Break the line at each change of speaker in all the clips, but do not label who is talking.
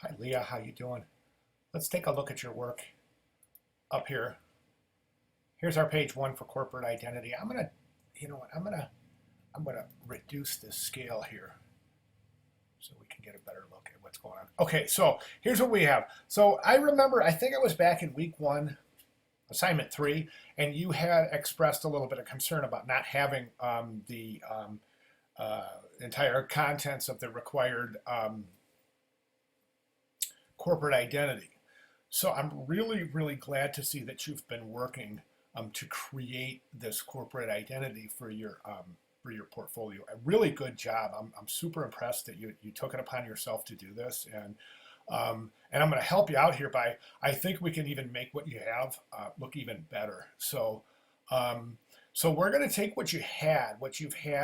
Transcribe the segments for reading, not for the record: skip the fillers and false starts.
Hi, Leah. How you doing? Let's take a look at your work up here. Here's our page one for corporate identity. You know what? I'm gonna reduce this scale here so we can get a better look at what's going on. Okay, so here's what we have. So I remember, I think it was back in week one, assignment three, and you had expressed a little bit of concern about not having the entire contents of the required corporate identity. So I'm really, really glad to see that you've been working to create this corporate identity for your portfolio. A really good job. I'm super impressed that you took it upon yourself to do this, and I'm going to help you out here by I think we can even make what you have look even better. So we're going to take what you've had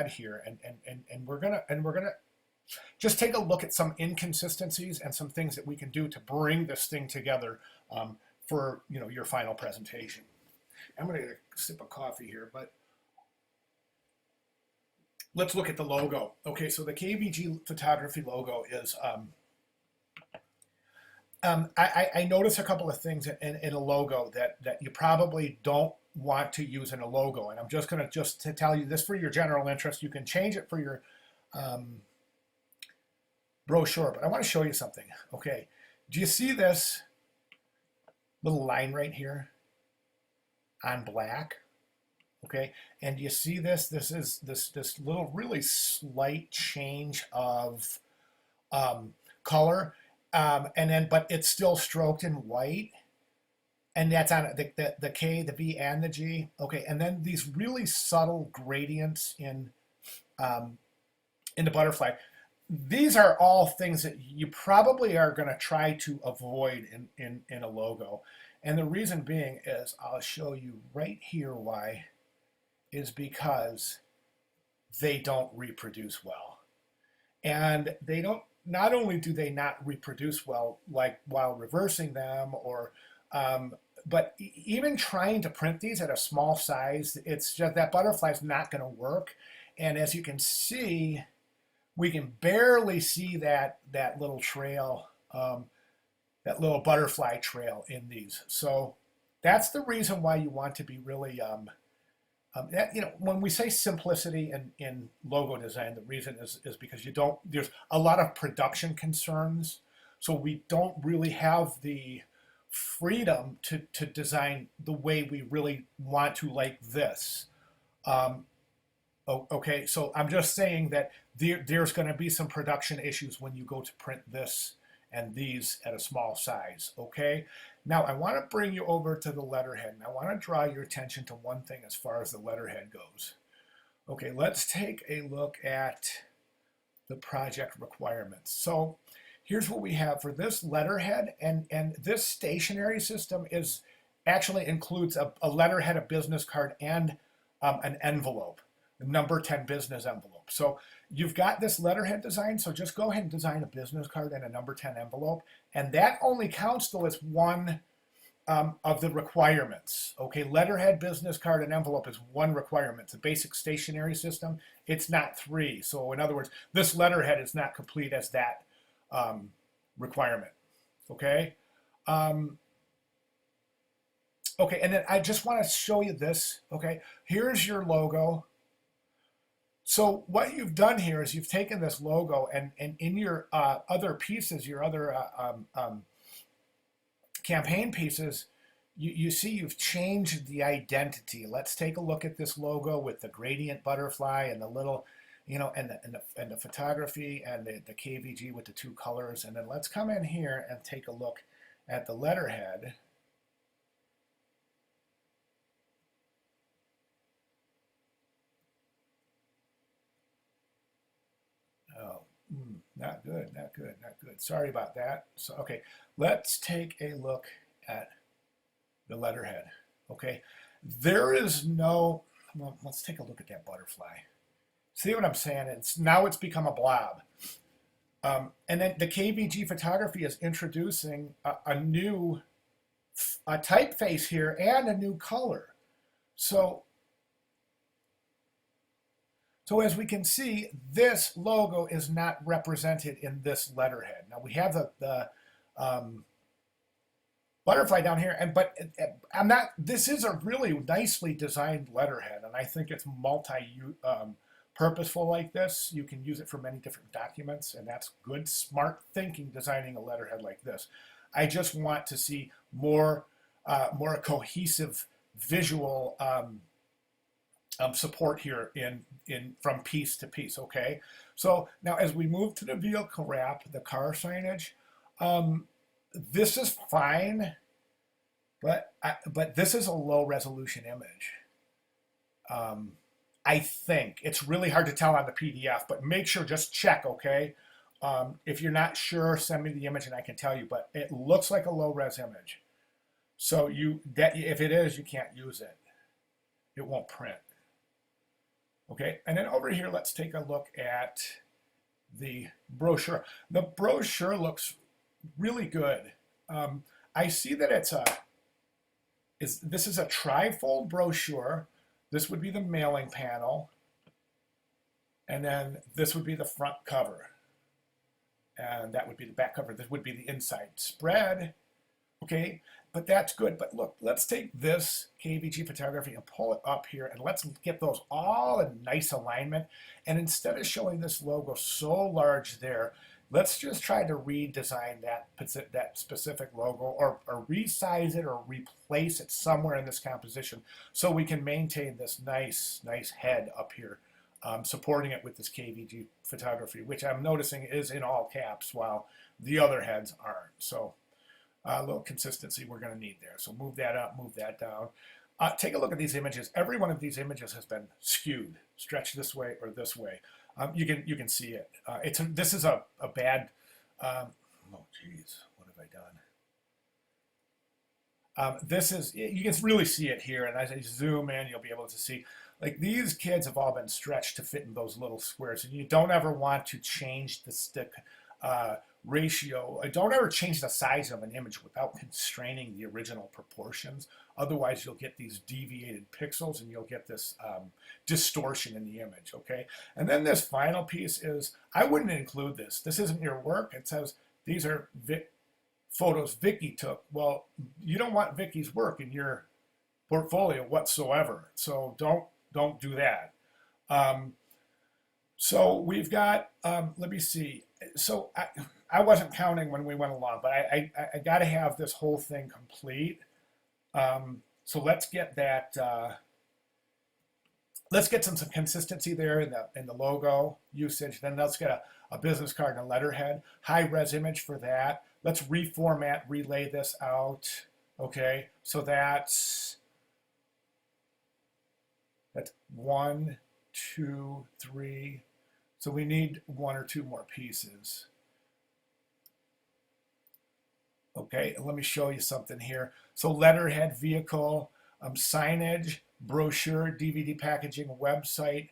here, and we're gonna just take a look at some inconsistencies and some things that we can do to bring this thing together for your final presentation. I'm going to get a sip of coffee here, but let's look at the logo. Okay, so the KVG photography logo is. I notice a couple of things in a logo that you probably don't want to use in a logo, and I'm just going to tell you this for your general interest. You can change it for your brochure, but I want to show you something. Okay, do you see this little line right here on black? Okay, and you see this? This is this little really slight change of color, and then but it's still stroked in white, and that's on the K, the V, and the G. Okay, and then these really subtle gradients in the butterfly. These are all things that you probably are going to try to avoid in a logo. And the reason being is I'll show you right here why, is because they don't reproduce well. And they don't, not only do they not reproduce well, like while reversing them or, but even trying to print these at a small size, it's just that butterfly's not going to work. And as you can see, we can barely see that little trail, that little butterfly trail in these. So that's the reason why you want to be really, when we say simplicity in logo design, the reason is because there's a lot of production concerns. So we don't really have the freedom to design the way we really want to, like this. Okay, so I'm just saying that there's going to be some production issues when you go to print this and these at a small size, okay? Now, I want to bring you over to the letterhead, and I want to draw your attention to one thing as far as the letterhead goes. Okay, let's take a look at the project requirements. So here's what we have for this letterhead, and this stationery system actually includes a letterhead, a business card, and an envelope. Number 10 business envelope. So you've got this letterhead design, so just go ahead and design a business card and a number 10 envelope, and that only counts though as one of the requirements. Okay, letterhead, business card, and envelope is one requirement. It's a basic stationery system. It's not three. So in other words, this letterhead is not complete as that requirement. Okay. Okay, and then I just want to show you this. Okay, here's your logo. So what you've done here is you've taken this logo and in your other pieces, your other campaign pieces, you see you've changed the identity. Let's take a look at this logo with the gradient butterfly and the little, and the photography and the KVG with the two colors. And then let's come in here and take a look at the letterhead. Oh, not good, not good, not good. Sorry about that. So, okay, let's take a look at the letterhead. Okay, there is no, well, let's take a look at that butterfly. See what I'm saying? It's become a blob. And then the KVG photography is introducing a new typeface here and a new color. So as we can see, this logo is not represented in this letterhead. Now we have butterfly down here. And but I'm not. This is a really nicely designed letterhead, and I think it's purposeful like this. You can use it for many different documents, and that's good, smart thinking designing a letterhead like this. I just want to see more cohesive visual support here in from piece to piece. Okay, so now as we move to the vehicle wrap, the car signage, this is fine, but this is a low resolution image. I think it's really hard to tell on the PDF, but make sure, just check, okay? If you're not sure, send me the image and I can tell you, but it looks like a low res image. So if it is, you can't use it. It won't print. Okay, and then over here, let's take a look at the brochure. The brochure looks really good. I see that this is a trifold brochure. This would be the mailing panel, and then this would be the front cover, and that would be the back cover. This would be the inside spread. Okay, but that's good. But look, let's take this KVG photography and pull it up here, and let's get those all in nice alignment. And instead of showing this logo so large there, let's just try to redesign that specific logo, or resize it, or replace it somewhere in this composition so we can maintain this nice head up here, supporting it with this KVG photography, which I'm noticing is in all caps while the other heads aren't. So a little consistency we're going to need there. So move that up, move that down. Take a look at these images. Every one of these images has been skewed, stretched this way or this way. You can see it. This is a bad. Oh geez, what have I done? This is, you can really see it here, and as I zoom in, you'll be able to see. Like, these kids have all been stretched to fit in those little squares, and you don't ever want to change the stick ratio. Don't ever change the size of an image without constraining the original proportions. Otherwise, you'll get these deviated pixels and you'll get this distortion in the image, okay? And then this final piece is, I wouldn't include this. This isn't your work. It says these are photos Vicky took. Well, you don't want Vicky's work in your portfolio whatsoever, so don't do that. So we've got, let me see. So I wasn't counting when we went along, but I got to have this whole thing complete. So let's get that. Let's get some consistency there in the logo usage. Then let's get a business card and a letterhead, high res image for that. Let's reformat, relay this out. Okay, so that's 1, 2, 3. So we need 1 or 2 more pieces. Okay, let me show you something here. So letterhead, vehicle, signage, brochure, DVD packaging, website,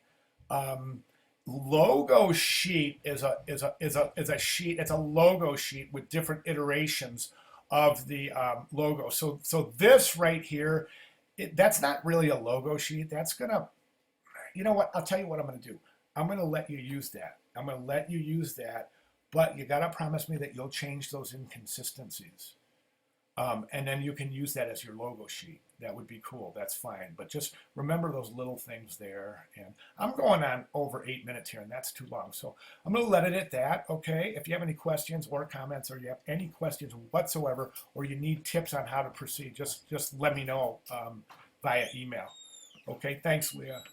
logo sheet is a sheet. It's a logo sheet with different iterations of the logo. So this right here, that's not really a logo sheet. That's gonna, you know what? I'll tell you what I'm gonna do. I'm gonna let you use that. I'm gonna let you use that, but you gotta promise me that you'll change those inconsistencies. And then you can use that as your logo sheet. That would be cool. That's fine. But just remember those little things there. And I'm going on over 8 minutes here, and that's too long. So I'm going to let it at that. Okay. If you have any questions or comments, or you have any questions whatsoever, or you need tips on how to proceed, just let me know via email. Okay. Thanks, Leah.